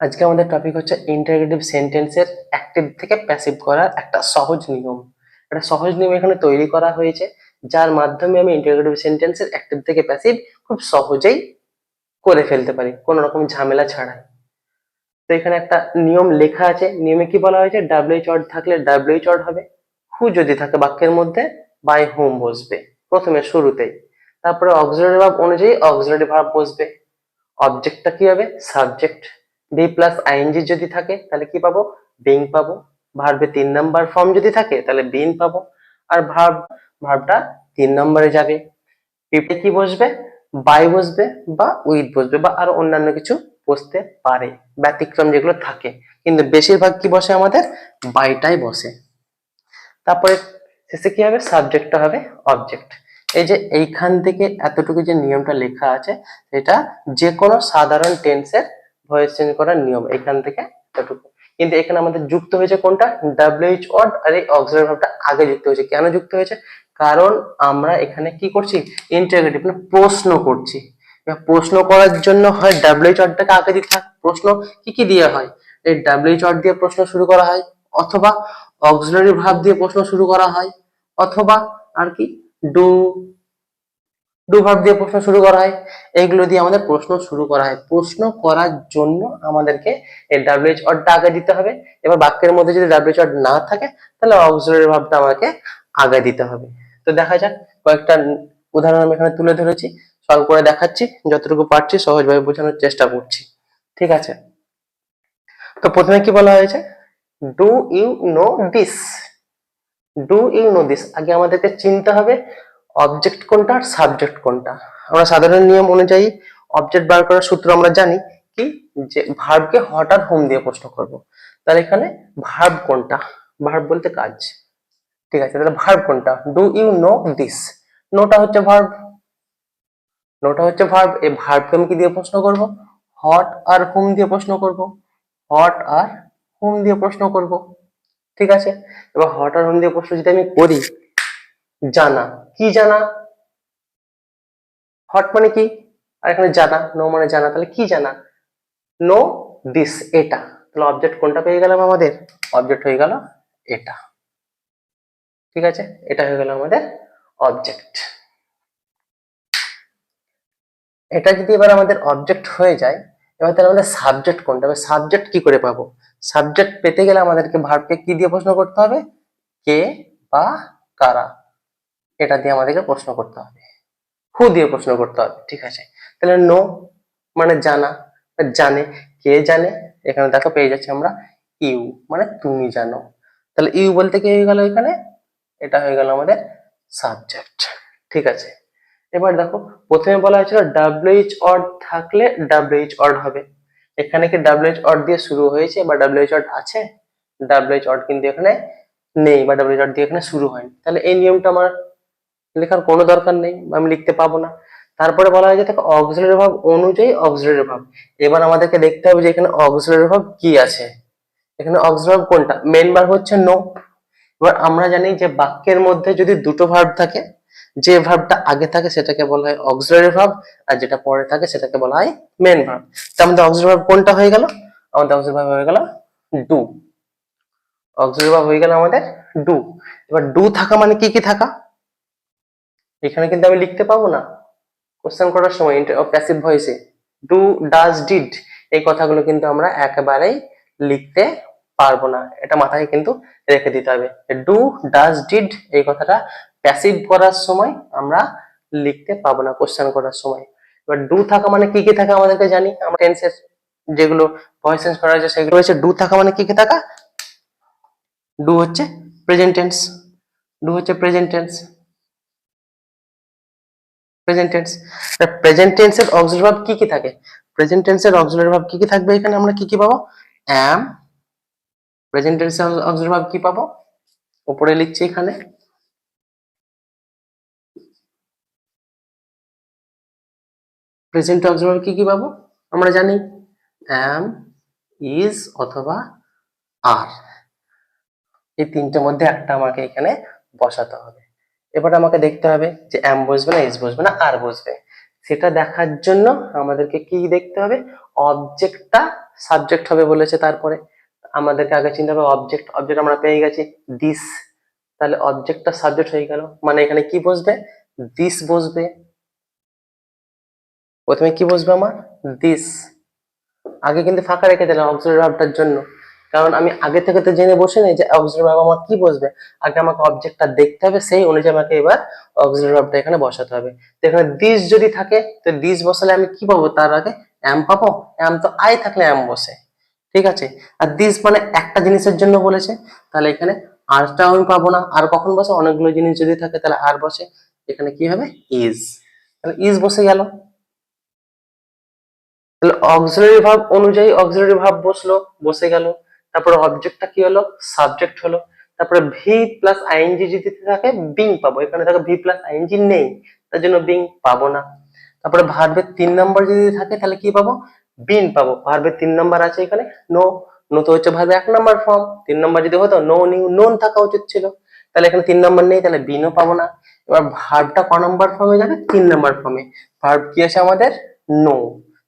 আজকে আমাদের টপিক হচ্ছে ইন্টারোগেটিভ সেন্টেন্সের অ্যাক্টিভ থেকে প্যাসিভ করার একটা সহজ নিয়ম। একটা সহজ নিয়ম এখানে তৈরি করা হয়েছে, যার মাধ্যমে আমি ইন্টারোগেটিভ সেন্টেন্সের অ্যাক্টিভ থেকে প্যাসিভ খুব সহজেই করে ফেলতে পারি, কোনো রকম ঝামেলা ছাড়াই। তো এখানে একটা নিয়ম লেখা আছে। নিয়মে কি বলা হয়েছে? ডাব্লিউএইচ অড থাকলে ডাব্লিউএইচ অড হবে। হু যদি থাকে বাক্যের মধ্যে, বাই হোম বসবে প্রথমে শুরুতেই। তারপরে অক্সিলারি ভার্ব অনুযায়ী অক্সিলারি ভার্ব বসবে। অবজেক্টটা কি হবে? সাবজেক্ট। বি প্লাস আইএনজি যদি থাকে তাহলে কি পাবো? বিং পাবো। ভার্বে 3 নাম্বার ফর্ম যদি থাকে তাহলে বিন পাবো। আর ভার্বটা 3 নম্বরে যাবে। পিপে কি বসবে? বাই বসবে বা উইথ বসবে বা আরো অন্যান্য কিছু বসতে পারে, ব্যতিক্রম যেগুলো থাকে, কিন্তু বেশিরভাগ কি বসে আমাদের? বাইটাই বসে। তারপরে শেষে কি হবে? সাবজেক্টটা হবে অবজেক্ট। এই যে এইখান থেকে এতটুকু যে নিয়মটা লেখা আছে, এটা যে কোনো সাধারণ টেন্সের ভয়েস চেঞ্জ করার নিয়ম এখান থেকে এতটুকু। কিন্তু এখানে আমাদের যুক্ত হয়েছে কোনটা? WH word. আর এই অক্সিলারি ভার্বটা আগে যুক্ত হয়েছে। কেন যুক্ত হয়েছে? কারণ আমরা এখানে কি করছি? ইন্টারোগেটিভ মানে প্রশ্ন করছি। প্রশ্ন করার জন্য হয় ডাব্লিউএইচ ওয়ার্ডটাকে আগে দিতে হয়। প্রশ্ন কি কি দিয়ে হয়? এই ডাব্লিউএইচ ওয়ার্ড দিয়ে প্রশ্ন শুরু করা হয়, অথবা অক্সিলারি ভার্ব দিয়ে প্রশ্ন শুরু করা হয়, অথবা আর কি ডু ডু ভার্ব দিয়ে প্রশ্ন শুরু করা হয়। এইগুলো দিয়ে আমাদের প্রশ্ন শুরু করা হয়। প্রশ্ন করার জন্য আমাদেরকে এই ডাব্লিউএইচ ওয়ার্ডটা আগে দিতে হবে। এবার বাক্যের মধ্যে যদি ডাব্লিউএইচ ওয়ার্ড না থাকে তাহলে অক্সিলারি ভার্বটা আমাকে আগে দিতে হবে। তো দেখা যাক, কয়েকটা উদাহরণ আমি এখানে তুলে ধরেছি, সলভ করে দেখাচ্ছি, যতটুকু পারছি সহজভাবে বোঝানোর চেষ্টা করছি। ঠিক আছে, তো প্রথমে কি বলা হয়েছে? Do you know this. Do you know this, আগে আমাদেরকে চিনতে হবে অবজেক্ট কোনটা আর সাবজেক্ট কোনটা। আমরা সাধারণ নিয়ম অনুযায়ী অবজেক্ট বার করার সূত্র আমরা জানি কি, যে ভার্বকে হট আর হোম দিয়ে প্রশ্ন করব। তাহলে এখানে ভার্ব কোনটা? ভার্ব বলতে কাজ। ঠিক আছে, তাহলে ভার্ব কোনটা? Do you know this. নোটা হচ্ছে ভার্ব। নোটা হচ্ছে ভার্ব। এই ভার্বকে আমি কি দিয়ে প্রশ্ন করব? হট আর হোম দিয়ে প্রশ্ন করব। হট আর হোম দিয়ে প্রশ্ন করব। ঠিক আছে, এবার হট আর হোম দিয়ে প্রশ্ন যদি আমি করি, জানা কি? জানা হট মানে কি, আর এখানে জানা নো মানে জানা, তাহলে কি জানা? নো দিস, এটা। তাহলে অবজেক্ট কোনটা পেয়ে গেলাম? আমাদের অবজেক্ট হয়ে গেল এটা। ঠিক আছে, এটা হয়ে গেল আমাদের অবজেক্ট। এটা যদি এবার আমাদের অবজেক্ট হয়ে যায়, এবার তাহলে আমাদের সাবজেক্ট কোনটা? এবার সাবজেক্ট কি করে পাবো? সাবজেক্ট পেতে গেলে আমাদেরকে ভার্বকে কি দিয়ে প্রশ্ন করতে হবে? কে বা কারা, এটা দিয়ে আমাদেরকে প্রশ্ন করতে হবে। হু দিয়ে প্রশ্ন করতে হবে। ঠিক আছে, তাহলে নো মানে জানা, জানে, কে জানে? এখানে দেখো পেয়ে যাচ্ছি আমরা ইউ, মানে তুমি জানো। তাহলে ইউ বলতে কি হয়ে গেল এখানে? এটা হয়ে গেল আমাদের সাবজেক্ট। ঠিক আছে, এবার দেখো প্রথমে বলা হয়েছিল ডাব্লিউএইচ অড থাকলে ডাব্লিউএইচ অড হবে। এখানে কি ডাব্লিউএইচ অড দিয়ে শুরু হয়েছে বা ডাব্লিউএইচ অড আছে? ডাব্লিউএইচ অড কিন্তু এখানে নেই বা ডাব্লিউএইচ অড দিয়ে এখানে শুরু হয়নি। তাহলে এই নিয়মটা আমার লেখার কোনো দরকার নেই, আমি লিখতে পাবো না। তারপরে বলা হয়েছে দেখো অক্সিলারি ভার্ব অনুযায়ী অক্সিলারি ভার্ব। এবার আমাদেরকে দেখতে হবে যে এখানে অক্সিলারি ভার্ব কি আছে। এখানে অক্সিলারি ভার্ব কোনটা? মেন ভার্ব হচ্ছে নো। এবার আমরা জানি যে বাক্যের মধ্যে যদি দুটো ভার্ব থাকে, যে ভার্বটা আগে থাকে সেটাকে বলা হয় অক্সিলারি ভার্ব, আর যেটা পরে থাকে সেটাকে বলা হয় মেন ভার্ব। তো আমাদের অক্সিলারি ভার্ব কোনটা হয়ে গেল? আমাদের অক্সিলারি ভার্ব হয়ে গেল ডু। অক্সিলারি ভার্ব হয়ে গেল আমাদের ডু। এবার ডু থাকা মানে কি কি থাকা? এখানে কিন্তু আমি লিখতে পাবো না কোশ্চেন করার সময় প্যাসিভ ভয়েসে। ডু, ডাজ, ডিড, এই কথাগুলো কিন্তু আমরা একেবারেই লিখতে পারবো না, এটা মাথায় কিন্তু রেখে দিতে হবে। ডু, ডাজ, ডিড এই কথাটা প্যাসিভ করার সময় আমরা লিখতে পাবো না কোশ্চেন করার সময়। এবার ডু থাকা মানে কি কি থাকা আমাদেরকে জানি, আমরা টেন্সের যেগুলো ভয়েস চেঞ্জ করা হয়েছে সেগুলো হচ্ছে ডু থাকা মানে কি কি থাকা? ডু হচ্ছে প্রেজেন্ট টেন্স। ডু হচ্ছে present tense. Present tense. Present টেন্সের অক্সিলারি ভার্ব কি কি থাকে? প্রেজেন্ট টেন্সের অক্সিলারি ভার্ব কি কি থাকবে? এখানে আমরা কি কি পাবো? অ্যাম। প্রেজেন্ট টেন্সের অক্সিলারি ভার্ব কি পাবো? উপরে লিখছি এখানে। প্রেজেন্ট অক্সিলারি ভার্ব কি কি পাবো? আমরা জানি অ্যাম, ইজ অথবা আর। এই তিনটের মধ্যে একটা আমাকে এখানে বসাতে হবে। এবার আমাকে দেখতে হবে যে অ্যাম বসবে না, ইজ বসবে না, আর বসবে। সেটা দেখার জন্য আমাদেরকে কি দেখতে হবে? অবজেক্টটা সাবজেক্ট হবে বলেছে। তারপরে আমাদেরকে আগে চিন্তা হবে অবজেক্ট, অবজেক্ট আমরা পেয়ে গেছি দিস, তাহলে অবজেক্টটা সাবজেক্ট হয়ে গেল, মানে এখানে কি বসবে, দিস বসবে। প্রথমে কি বসবে আমার, দিস। আগে কিন্তু ফাঁকা রেখে দিলাম অক্সিলারি ভার্বটার জন্য, কারণ আমি আগে থেকে তো জেনে বসে নেই যে অক্সিলারি ভার্ব আমার কি বসবে। আগে আমাকে অবজেক্টটা দেখতে হবে, সেই অনুযায়ী আমাকে এবার অক্সিলারি ভার্বটা এখানে বসাতে হবে। তো এখানে দিস যদি থাকে, তো দিস বসালে আমি কি পাবো, তার আগে অ্যাম পাবো। অ্যাম তো আই থাকলে অ্যাম বসে, ঠিক আছে। আর দিস মানে একটা জিনিসের জন্য বলেছে, তাহলে এখানে আরটাও আমি পাবো না। আর কখন বসে, অনেকগুলো জিনিস যদি থাকে তাহলে আর বসে। এখানে কি হবে, ইজ, তাহলে ইজ বসে গেল। তাহলে অক্সিলারি ভার্ব অনুযায়ী অক্সিলারি ভার্ব বসলো, বসে গেল। তারপরে অবজেক্টটা কি হলো, সাবজেক্ট হলো। তারপরে ভি প্লাস আইএনজি যদি থাকে বিং পাবো, এখানে দেখো ভি প্লাস আইএনজি নেই, তার জন্য বিং পাবো না। তারপরে ভার্বের 3 নম্বর যদি থাকে তাহলে কি পাবো, বিন পাবো। ভার্বের 3 নম্বর আছে এখানে নো, নো তো হচ্ছে ভার্বের 1 নম্বর ফর্ম, 3 নম্বর যদি হতো নো নিউ নোন থাকা উচিত ছিল, তাহলে এখানে 3 নম্বর নেই, তাহলে বিনও পাবো না। এবার ভার্বটা ক নম্বর ফর্মে যাবে, 3 নম্বর ফর্মে। ভার্ব কি আছে আমাদের, নো,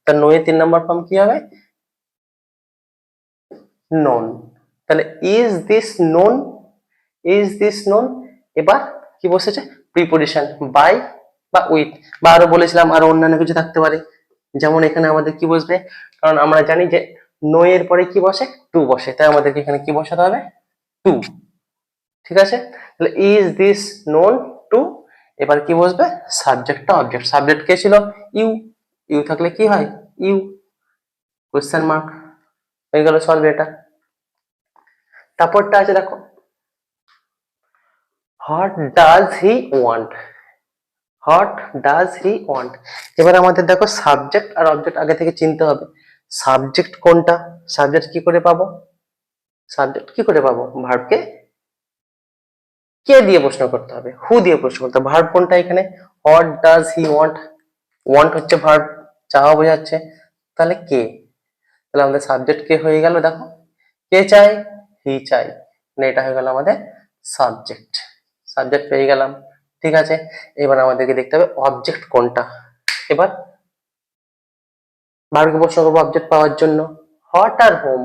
তা নো এর 3 নম্বর ফর্ম কি হবে, নোন। তাহলে is this known, is this known. এবার কি বসেছে, প্রিপোজিশন বাই বা উইথ, বা আরো বলেছিলাম আরো অন্যান্য কিছু থাকতে পারে। যেমন এখানে আমাদের কি বসবে, কারণ আমরা জানি যে নো এর পরে কি বসে, টু বসে, তাই আমাদেরকে এখানে কি বসাতে হবে, টু, ঠিক আছে। তাহলে ইজ দিস নোন টু, এবার কি বসবে, সাবজেক্টটা অবজেক্ট, সাবজেক্ট কে ছিল, ইউ, ইউ থাকলে কি হয়, ইউ, কোশ্চেন মার্ক, হয়ে গেল সলভ এটা। তারপরটা আছে দেখো, what does he want, what does he want. এবার আমাদের দেখো সাবজেক্ট আর অবজেক্ট আগে থেকে চিনতে হবে। সাবজেক্ট কোনটা, সাবজেক্ট কি করে পাবো, সাবজেক্ট কি করে পাবো, ভার্বকে কে দিয়ে প্রশ্ন করতে হবে, হু দিয়ে প্রশ্ন করতে হবে। ভার্ব কোনটা এখানে, what does he want, want হচ্ছে ভার্ব, চাওয়া বোঝাচ্ছে, তাহলে কে, তাহলে আমাদের সাবজেক্ট কে হয়ে গেল, দেখো কে চাই, হি চাই, মানে এটা হয়ে গেল আমাদের সাবজেক্ট, সাবজেক্ট পেয়ে গেলাম, ঠিক আছে। এবার আমাদেরকে দেখতে হবে অবজেক্ট কোনটা। এবার ভার্বকে প্রশ্ন করবো অবজেক্ট পাওয়ার জন্য, হট আর হোম,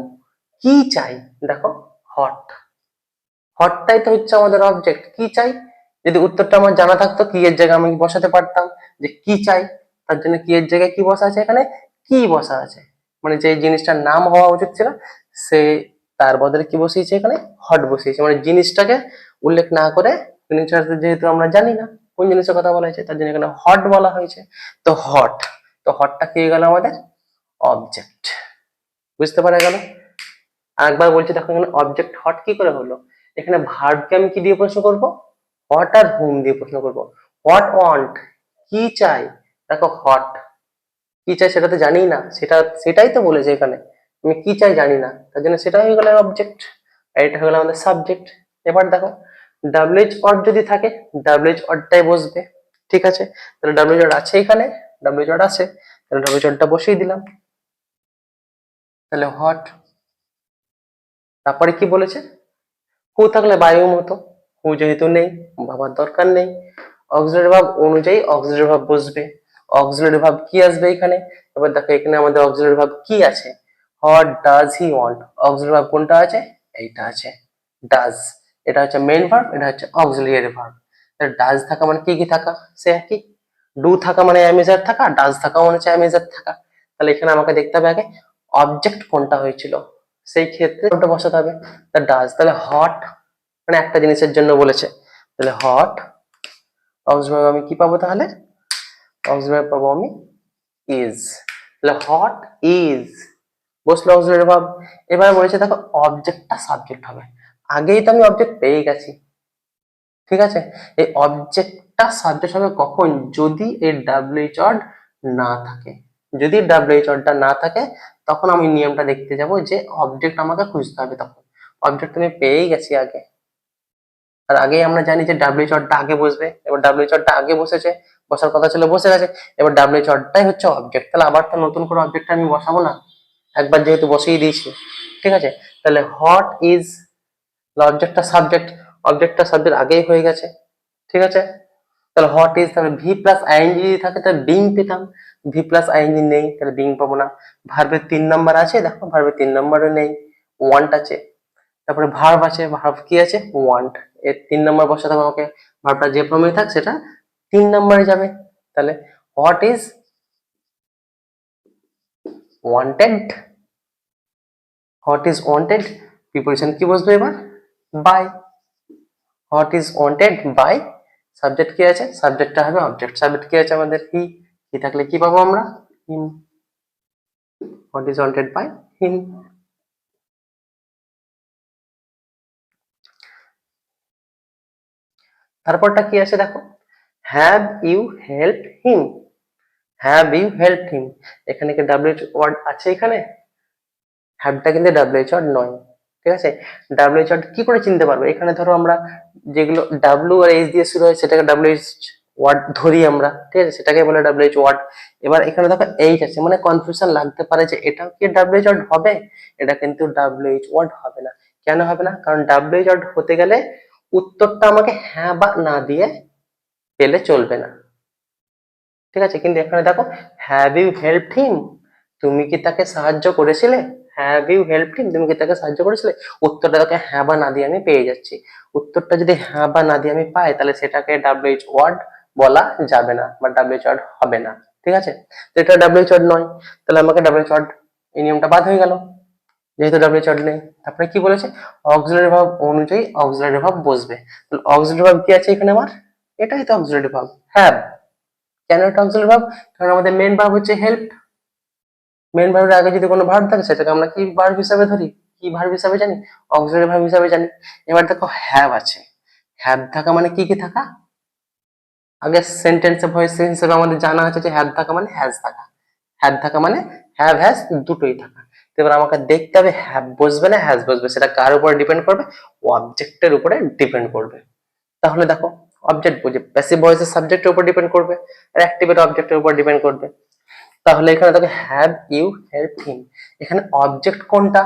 কি চাই, দেখো হট, হটটাই তো হচ্ছে আমাদের অবজেক্ট, কি চাই। যদি উত্তরটা আমার জানা থাকতো কি এর জায়গায় আমি বসাতে পারতাম যে কি চাই, তার জন্য কি এর জায়গায় কি বসা আছে, এখানে কি বসা আছে, মানে যে জিনিসটার নাম হওয়া উচিত ছিল সে তার বদলে কি বসিয়েছে, এখানে হট বসিয়েছে, মানে জিনিসটাকে উল্লেখ না করে, জিনিসটা যেহেতু আমরা জানি না কোন জিনিসের কথা বলা হয়েছে, তার জন্য এখানে হট বলা হয়েছে। তো হট, তো হটটা কি হয়ে গেল আমাদের অবজেক্ট, বুঝতে পারা গেল। আরেকবার বলছি দেখো, এখানে অবজেক্ট হট কি করে হলো, এখানে ভার্বকে আমি কি দিয়ে প্রশ্ন করব, হট আর হুম দিয়ে প্রশ্ন করব। হোয়াট ওয়ান্ট, কি চাই, দেখো হট, কি চাই সেটা তো জানি না, সেটাই তো বলেছে এখানে, আমি কি চাই জানি না, তার জন্য সেটা হয়ে গেল অবজেক্ট, আর এটা হয়ে গেল আমাদের সাবজেক্ট। এবার দেখো ডাব্লিউএইচ অড যদি থাকে, ডাব্লিউএইচ অডটাই বসবে, ঠিক আছে। তাহলে ডাব্লিউএইচ অড আছে এখানে, ডাব্লিউএইচ অড আছে, তাহলে ডাব্লিউএইচ অডটা বসিয়ে দিলাম। তাহলে হট, তারপরে কি বলেছে, হু থাকলে বায়ু মতো, হু যেহেতু নেই ভাবার দরকার নেই। অক্সিলারি ভার্ব অনুযায়ী অক্সিলারি ভার্ব বসবে, অক্সিলারি ভার্ব কি আসবে এখানে। এবার দেখো এখানে আমাদের অক্সিলারি ভার্ব কি আছে, what does he want, auxiliary verb কোনটা আছে, এইটা আছে ডাজ, এটা হচ্ছে মেইন ভার্ব, এটা হচ্ছে অক্সিলারি ভার্ব। ডাজ থাকা মানে কি কি থাকা, সে একই, ডু থাকা মানে অ্যামিজার থাকা, ডাজ থাকা মানে হচ্ছে অ্যামিজার থাকা। তাহলে এখানে আমাকে দেখতে হবে আগে অবজেক্ট কোনটা হয়েছিল, সেই ক্ষেত্রে কোনটা বসাতে হবে, তা ডাজ, তাহলে হট মানে একটা জিনিসের জন্য বলেছে, তাহলে হট অক্সিলারি আমি কি পাবো, তাহলে অক্সিলারি পাবো আমি ইজ, তাহলে হট ইজ বসলো অক্সিলারি ভার্ব। এবার বলেছে দেখো অবজেক্টটা সাবজেক্ট হবে, আগেই তো আমি অবজেক্ট পেয়ে গেছি, ঠিক আছে। এই অবজেক্টটা সাবজেক্ট হবে কখন, যদি এর ডাব্লিউএইচ অড না থাকে, যদি ডাব্লিউএইচ অডটা না থাকে তখন আমি নিয়মটা দেখতে যাব যে অবজেক্ট আমাকে খুঁজতে হবে, তখন অবজেক্ট আমি পেয়েই গেছি আগে, আর আগেই আমরা জানি যে ডাব্লিউএইচ অডটা আগে বসবে, এবার ডাব্লিউএইচ অডটা আগে বসেছে, বসার কথা ছিল বসে গেছে, এবার ডাব্লিউএইচ অডটাই হচ্ছে অবজেক্ট, তাহলে আবার তো নতুন করে অবজেক্ট আমি বসাবো না, একবার যেহেতু বসিয়ে দিয়েছি, ঠিক আছে। তাহলে হোয়াট ইজ, অবজেক্টটা সাবজেক্ট, অবজেক্টটা সাবজেক্ট আগেই হয়ে গেছে, ঠিক আছে। তাহলে হোয়াট ইজ, তাহলে ভি প্লাস আইএনজি যদি থাকে তাহলে বিং পেতাম, ভি প্লাস আইএনজি নেই, তাহলে বিং পাবো না। ভার্বের 3 নাম্বার আছে, দেখো ভার্বের 3 নাম্বারও নেই, ওয়ান্ট আছে। তারপরে ভার্ব আছে, ভার্ব কি আছে, ওয়ান্ট। এর 3 নাম্বার বসাতে হবে আমাকে, ভার্বটা যে ফর্মে থাক সেটা 3 নাম্বারে যাবে। তাহলে what is wanted, what is wanted preposition কি বসবে এবার, by. What is wanted by, subject কি আছে, সাবজেক্টটা হবে অবজেক্ট, সাবজেক্ট কি আছে আমাদের হি, হি থাকলে কি পাবো আমরা, him. What is wanted by him. তারপরটা কি আছে দেখো, have you help him, have you help him. এখানে কি ডাব্লিউএইচ ওয়ার্ড আছে, এখানে হ্যাভটা কিন্তু ডাব্লিউএইচ ওয়ার্ড নয়, ঠিক আছে। ডাব্লিউএইচ ওয়ার্ড কি করে চিনতে পারবো, এখানে ধরো আমরা যেগুলো ডাব্লিউ আর এইচ দিয়ে শুরু হয় সেটাকে ডাব্লিউএইচ ওয়ার্ড ধরি আমরা, ঠিক আছে, সেটাকে বলে ডাব্লিউএইচ ওয়ার্ড। এবার এখানে দেখো এইচ আছে, মানে কনফিউশন লাগতে পারে যে এটাও কি ডাব্লিউএইচ ওয়ার্ড হবে, এটা কিন্তু ডাব্লিউএইচ ওয়ার্ড হবে না। কেন হবে না, কারণ ডাব্লিউএইচ ওয়ার্ড হতে গেলে উত্তরটা আমাকে হ্যাঁ বা না দিয়ে পেলে চলবে না, ঠিক আছে। কিন্তু এখানে দেখো হ্যাভ ইউ হেল্পড হিম, তুমি কি তাকে সাহায্য করেছিলে, হ্যাভ ইউ হেল্পড হিম, তুমি কি তাকে সাহায্য করেছিলে, উত্তরটা তাকে হ্যাঁ বা না দিয়ে আমি পেয়ে যাচ্ছি। উত্তরটা যদি হ্যাঁ বা না দিয়ে আমি পাই তাহলে সেটাকে ডাব্লিউএইচ ওয়ার্ড বলা যাবে না বা ডাব্লিউএইচ ওয়ার্ড হবে না, ঠিক আছে। তো এটা ডাব্লিউএইচ ওয়ার্ড নয়, তাহলে আমাকে ডাব্লিউএইচ ওয়ার্ড, এই নিয়মটা বাদ হয়ে গেল, যেহেতু ডাব্লিউএইচ ওয়ার্ড নেই। তারপরে কি বলেছে, অক্সিলারি ভার্ব অনুযায়ী অক্সিলারি ভার্ব বসবে। তাহলে অক্সিলারি ভার্ব কি আছে এখানে আমার, এটাই তো অক্সিলারি ভার্ব, হ্যাভ। কেন এটা অক্সিলারি ভার্ব, কারণ আমাদের মেন ভার্ব হচ্ছে হেল্প। মেন ভার্বের আগে যদি কোনো ভার্ব থাকে সেটাকে আমরা কি ভার্ব হিসাবে ধরি, কি ভার্ব হিসাবে জানি, অক্সিলারি ভার্ব হিসাবে জানি। এবার দেখো হ্যাভ আছে, হ্যাভ থাকা মানে কি কি থাকা, আগে সেন্টেন্সে ভয়েস হিসেবে আমাদের জানা আছে যে হ্যাভ থাকা মানে হ্যাজ থাকা, হ্যাভ থাকা মানে হ্যাভ হ্যাজ দুটোই থাকা। তো এবার আমাকে দেখতে হবে হ্যাভ বসবে না হ্যাজ বসবে, সেটা কার উপরে ডিপেন্ড করবে, অবজেক্টের উপরে ডিপেন্ড করবে। তাহলে দেখো অবজেক্ট বুঝে প্যাসিভ ভয়েসের সাবজেক্টের উপর ডিপেন্ড করবে, আর অ্যাক্টিভের অবজেক্টের উপর ডিপেন্ড করবে। তাহলে এখানে দেখো হ্যাভ ইউ হেল্প হিম, এখানে অবজেক্ট কোনটা,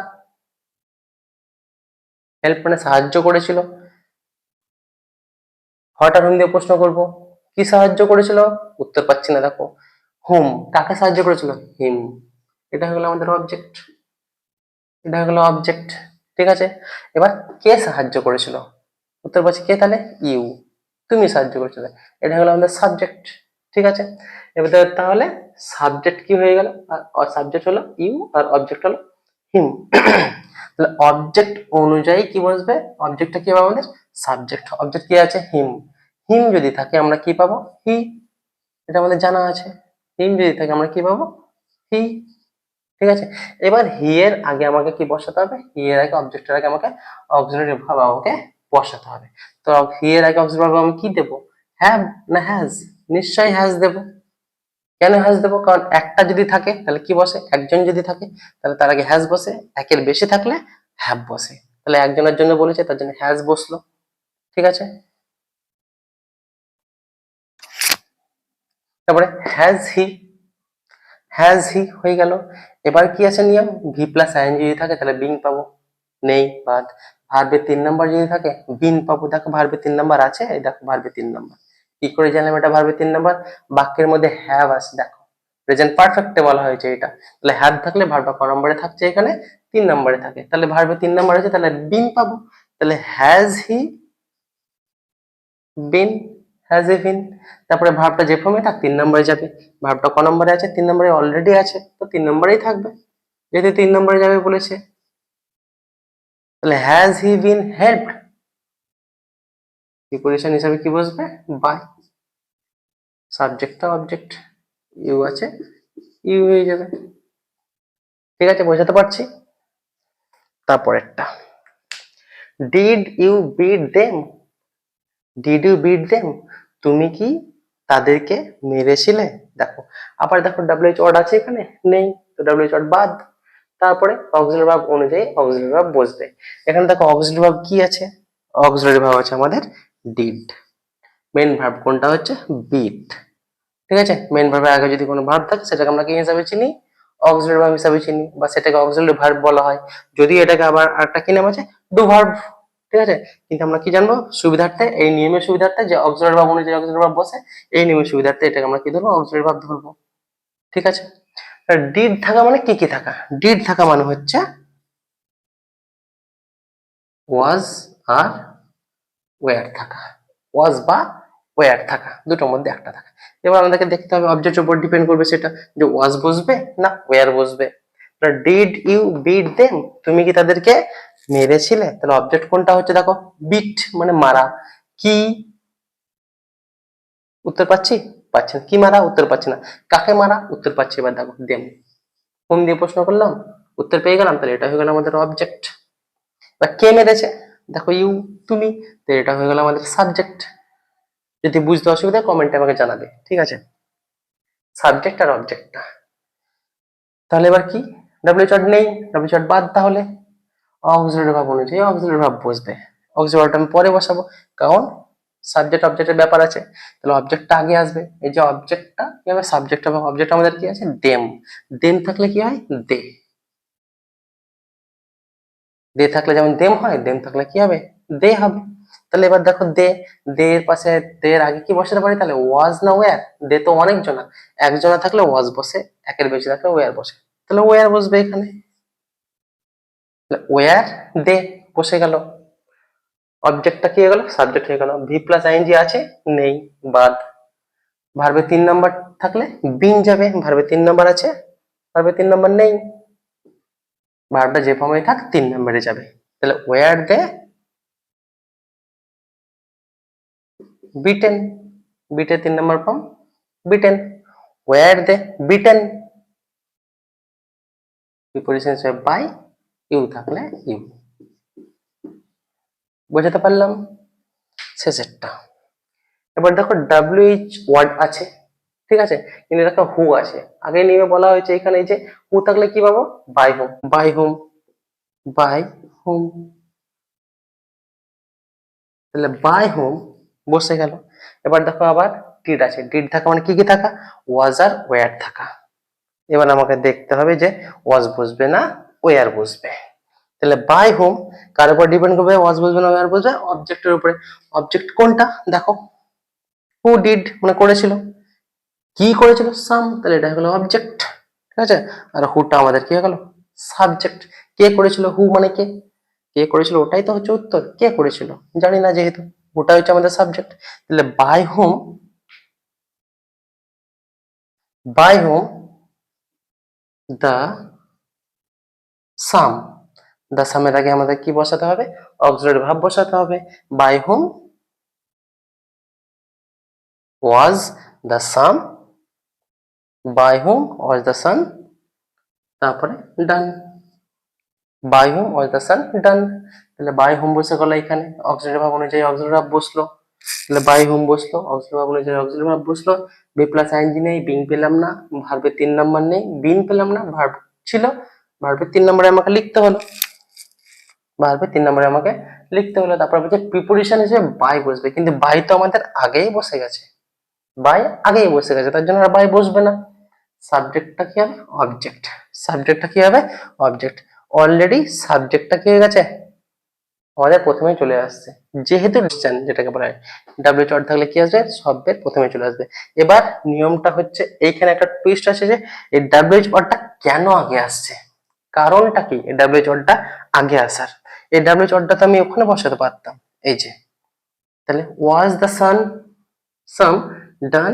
হেল্প মানে সাহায্য করেছিল, হট আর হুম দিয়ে প্রশ্ন করব, কি সাহায্য করেছিল, উত্তর পাচ্ছি না দেখো, হুম কাকে সাহায্য করেছিল, হিম। এটা হয়ে গেল আমাদের অবজেক্ট, এটা হয়ে গেল অবজেক্ট, ঠিক আছে। এবার কে সাহায্য করেছিল, উত্তর পাচ্ছি কে, তাহলে ইউ, তুমি সাহায্য করেছিলে, এটা হলো আমাদের সাবজেক্ট, ঠিক আছে। এবার তাহলে সাবজেক্ট কি হয়ে গেল, আর সাবজেক্ট হলো ইউ আর অবজেক্ট হলো হিম। তাহলে অবজেক্ট অনুযায়ী কি বসবে, অবজেক্টটা কি হবে আমাদের সাবজেক্ট, অবজেক্ট কি আছে হিম, হিম যদি থাকে আমরা কি পাবো, হি, এটা আমাদের জানা আছে। হিম যদি থাকে আমরা কি পাবো, হি, ঠিক আছে। এবার হি এর আগে আমাকে কি বসাতে হবে, হি এর আগে অবজেক্টের আগে আমাকে অক্সিলারি ভার্ব আমাকে বসাতে হবে। তো হি এর আগে অক্সিলারি ভার্ব আমি কি দেব, হ্যাভ না হ্যাজ, নিশ্চয়ই হ্যাজ দেব। কেন হ্যাজ দেবো, কারণ একটা যদি থাকে তাহলে কি বসে, একজন যদি থাকে তাহলে তার আগে হ্যাজ বসে, একের বেশি থাকলে হ্যাভ বসে। তাহলে একজনের জন্য বলেছে তার জন্য হ্যাজ বসলো, ঠিক আছে। তারপরে হ্যাজ হি হয়ে গেল। এবার কি আছে নিয়ম, ভি প্লাস আইএনজি যদি থাকে তাহলে বিং পাবো, নেই বাদ। ভার্বের 3 নাম্বার যদি থাকে বিন পাবো, দেখো ভার্বের 3 নাম্বার আছে, এই দেখো ভার্বের 3 নাম্বার, কি করে জানলাম এটা ভার্বের 3 নাম্বার, বাক্যের মধ্যে হ্যাভ আছে, দেখো প্রেজেন্ট পারফেক্টে বলা হয়েছে এটা, তাহলে হ্যাভ থাকলে ভার্বটা ক নম্বরে থাকছে, এখানে 3 নম্বরে থাকে, তাহলে ভার্বের 3 নাম্বার আছে, তাহলে বিন পাবো। তাহলে has he bin, has he বিন। তারপরে ভার্বটা যে ফর্মে থাক 3 নম্বরে যাবে, ভার্বটা ক নম্বরে আছে, 3 নম্বরে অলরেডি আছে, তো 3 নম্বরেই থাকবে, যেহেতু 3 নম্বরে যাবে বলেছে। তাহলে has he been helped, preposition হিসাবে কি বসবে, বাই, সাবজেক্টটা অবজেক্ট, ইউ আছে, ইউ হয়ে যাবে, ঠিক আছে, বোঝাতে পারছি। তারপরেরটা, did you beat them, did you beat them, তুমি কি তাদেরকে মেরেছিলে, দেখো আবার দেখো ডাব্লিউএইচ ওয়ার্ড আছে এখানে, নেই, তো ডাব্লিউএইচ ওয়ার্ড বাদ। তারপরে অক্সিলারি ভার্ব অনুযায়ী অক্সিলারি ভার্ব বসবে। এখানে দেখো অক্সিলারি ভার্ব কি আছে, অক্সিলারি ভার্ব আছে আমাদের ডিড, মেন ভার্ব কোনটা হচ্ছে বিট, ঠিক আছে। মেন ভার্বের আগে যদি কোনো ভার্ব থাকে সেটাকে আমরা কি হিসাবে চিনি, অক্সিলারি ভার্ব হিসাবে চিনি, বা সেটাকে অক্সিলারি ভার্ব বলা হয়। যদি এটাকে আবার আরেকটা কি নাম আছে, ডু ভার্ব, ঠিক আছে। কিন্তু আমরা কি জানবো সুবিধার্থে, এই নিয়মের সুবিধার্থে যে অক্সিলারি ভার্ব অনুযায়ী অক্সিলারি ভার্ব বসে, এই নিয়মের সুবিধার্থে এটাকে আমরা কি ধরবো, অক্সিলারি ভার্ব ধরবো, ঠিক আছে। ডিড থাকা মানে কি কি থাকা? ডিড থাকা মানে হচ্ছে ওয়াজ আর ওয়্যার থাকা, ওয়াজ বা ওয়্যার থাকা, দুটোর মধ্যে একটা থাকা। এবার আমাদেরকে দেখতে হবে অবজেক্টের উপর ডিপেন্ড করবে সেটা, যে ওয়াজ বসবে না ওয়্যার বসবে। ডিড ইউ বিট দেম, তুমি কি তাদেরকে মেরেছিলে? তাহলে অবজেক্ট কোনটা হচ্ছে দেখো, বিট মানে মারা। কি, উত্তর পাচ্ছি? পাচ্ছি না। কি মারা? উত্তর পাচ্ছি না। কাকে মারা? উত্তর পাচ্ছি। এবার দেখো দেম, কোন দিয়ে প্রশ্ন করলাম, উত্তর পেয়ে গেলাম, তাহলে এটা হয়ে গেল আমাদের অবজেক্ট। বা কে মেরেছে? দেখো ইউ, তুমি, তো এটা হয়ে গেল আমাদের সাবজেক্ট। যদি বুঝতে অসুবিধা কমেন্টে আমাকে জানাবে, ঠিক আছে? সাবজেক্ট আর অবজেক্টটা। তাহলে এবার কি, ডাব্লিউ চট নেই, ডাব্লিউ চট বাদ, তাহলে অক্সিলারি ভার্ব অনুযায়ী অক্সিলারি ভার্ব বসবে। অক্সিলারিটা আমি পরে বসাবো, কারণ সাবজেক্ট অবজেক্টের ব্যাপার আছে। তাহলে অবজেক্টটা আগে আসবে। এই যে অবজেক্টটা কি হবে, সাবজেক্ট হবে। অবজেক্ট আমাদের কি আছে, দেম। দেম থাকলে কি হয়, দে। দে থাকলে যেমন দেম হয়, দেম থাকলে কি হবে, দে হবে। তাহলে এবার দেখো দে, দে এর পাশে, দে এর আগে কি বসাতে পারি, তাহলে ওয়াজ না ওয়্যার? দে তো অনেকজনা, একজনা থাকলে ওয়াজ বসে, একের বেশি থাকলে ওয়্যার বসে, তাহলে ওয়্যার বসবে এখানে। ওয়্যার দে বসে গেল। অবজেক্টটা কি হয়ে গেল, সাবজেক্ট হয়ে গেল। ভি প্লাস আইএনজি আছে, নেই, বাদ। ভার্বে 3 নাম্বার থাকলে বিন যাবে, ভার্বে 3 নাম্বার আছে, ভার্বে 3 নাম্বার নেই। ভার্বটা যে ফর্মে থাক 3 নাম্বারে যাবে। তাহলে ওয়্যার দে বিটেন, বিটে 3 নাম্বার ফর্ম বিটেন। ওয়্যার দে বিটেন, প্রিপোজিশন হিসেবে বাই, ইউ থাকলে ইউ। বোঝাতে পারলাম? শেষেরটা। এবার দেখো ডাব্লিউএইচ ওয়ার্ড আছে, ঠিক আছে, কিন্তু দেখো হু আছে। আগে নিয়ে বলা হয়েছে এখানে যে হু থাকলে কি পাবো, by home, by home, by home. তাহলে বাই হোম বসে গেল। এবার দেখো আবার ডিড আছে, ডিড থাকা মানে কি কি থাকা, ওয়াজ আর ওয়্যার থাকা। এবার আমাকে দেখতে হবে যে ওয়াজ বসবে না ওয়্যার বসবে। তাহলে বাই হোম কার উপর ডিপেন্ড করবে, ওয়াজ বসবে না ওয়্যার বসবে, অবজেক্টের উপরে। অবজেক্ট কোনটা দেখো, হু ডিড মানে করেছিল, কি করেছিল, সাম, তাহলে এটা হলো অবজেক্ট, ঠিক আছে। আর হুটা আমাদের কি হয়ে গেল, সাবজেক্ট। কে করেছিল, হু মানে কে, কে করেছিল ওটাই তো হচ্ছে উত্তর। কে করেছিল জানি না, যেহেতু ওটা হচ্ছে আমাদের সাবজেক্ট। তাহলে by home, by whom the sum, the সামের আগে আমাদের কি বসাতে হবে, অক্সিলারি ভার্ব বসাতে হবে। By whom was the sum, by whom was the sun, তারপরে done, by whom was the সান ডান। তাহলে বাই হোম বসে গেল এখানে, অক্সিলারি ভার্ব অনুযায়ী অক্সিলারি ভার্ব বসলো। তাহলে বাই হোম বসলো, অক্সিলারি ভার্ব অনুযায়ী অক্সিলারি ভার্ব বসলো। বি প্লাস আইএনজি নেই, বিং পেলাম না, ভার্বে 3 নাম্বার নেই, বিন পেলাম না, ভার্ব ছিল, ভার্বে 3 নাম্বারে আমাকে লিখতে হলো, ভার্বে 3 নাম্বারে আমাকে লিখতে হলো। তারপর বলছে প্রিপোজিশন হিসেবে বাই বসবে, কিন্তু বাই তো আমাদের আগেই বসে গেছে, বাই আগেই বসে গেছে, তার জন্য আর বাই বসবে না। সাবজেক্টটা কি হবে, অবজেক্ট। সাবজেক্টটা কি হবে, অবজেক্ট। অলরেডি সাবজেক্টটা কি হয়ে গেছে, আমাদের প্রথমে চলে আসছে, যেহেতু ডিসচান যেটাকে বলা হয়, ডাব্লিউ চট থাকলে কি আসবে, শব্দের প্রথমে চলে আসবে। এবার নিয়মটা হচ্ছে এইখানে একটা টুইস্ট আছে, যে এই ডাব্লিউ চটটা কেন আগে আসছে, কারণটা কি এই ডাব্লিউ চটটা আগে আসার। এই ডাব্লিউ চটটা তো আমি ওখানে বসাতে পারতাম, এই যে, তাহলে was the sun some done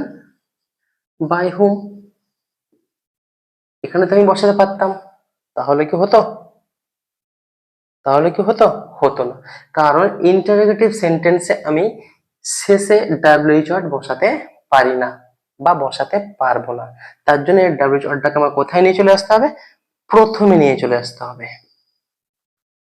by হুম, এখানে তো আমি বসাতে পারতাম, তাহলে কি হতো, তাহলে কি হতো, হতো না। কারণ ইন্টারোগেটিভ সেন্টেন্সে আমি শেষে ডাব্লিউ চট বসাতে পারি না বা বসাতে পারবো না। তার জন্য এই ডাব্লিউ চটটাকে আমার কোথায় নিয়ে চলে আসতে হবে, প্রথমে নিয়ে চলে আসতে হবে,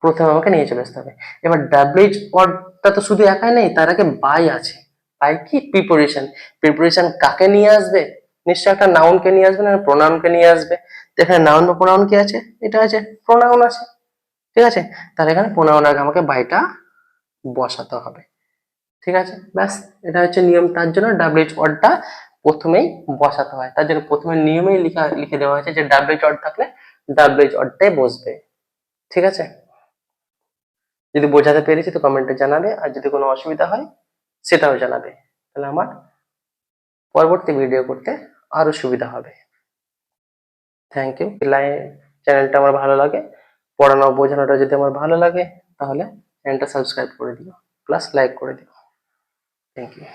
প্রথমে আমাকে নিয়ে চলে আসতে হবে। এবার ডাব্লিউ চটটা তো শুধু একাই নেই, তার আগে বাই আছে। বাই কি, প্রিপোজিশন। প্রিপোজিশন কাকে নিয়ে আসবে, নিশ্চয় একটা নাউনকে নিয়ে আসবে না, প্রোনাউনকে নিয়ে আসবে। তো এখানে নাউন বা প্রোনাউন কি আছে, এটা আছে প্রোনাউন আছে, ঠিক আছে। তাহলে এখানে প্রোনাউন আগে আমাকে বাইটা বসাতে হবে, ঠিক আছে। ব্যাস, এটা হচ্ছে নিয়ম। তার জন্য ডাব্লিউএইচ ওয়ার্ডটা প্রথমেই বসাতে হয়, তার জন্য প্রথমে নিয়মেই লিখে দেওয়া হয়েছে যে ডাব্লিউএইচ ওয়ার্ড থাকলে ডাব্লিউএইচ ওয়ার্ডটাই বসবে, ঠিক আছে। যদি বোঝাতে পেরেছি তো কমেন্টে জানাবে, আর যদি কোনো অসুবিধা হয় সেটাও জানাবে, তাহলে আমার পরবর্তী ভিডিও করতে আরো সুবিধা হবে। Thank you. চ্যানেলটা আমার ভালো লাগে, পড়ানো বোঝানোটা যদি আমার ভালো লাগে, তাহলে চ্যানেলটা সাবস্ক্রাইব করে দিও, প্লাস লাইক করে দিও। Thank you.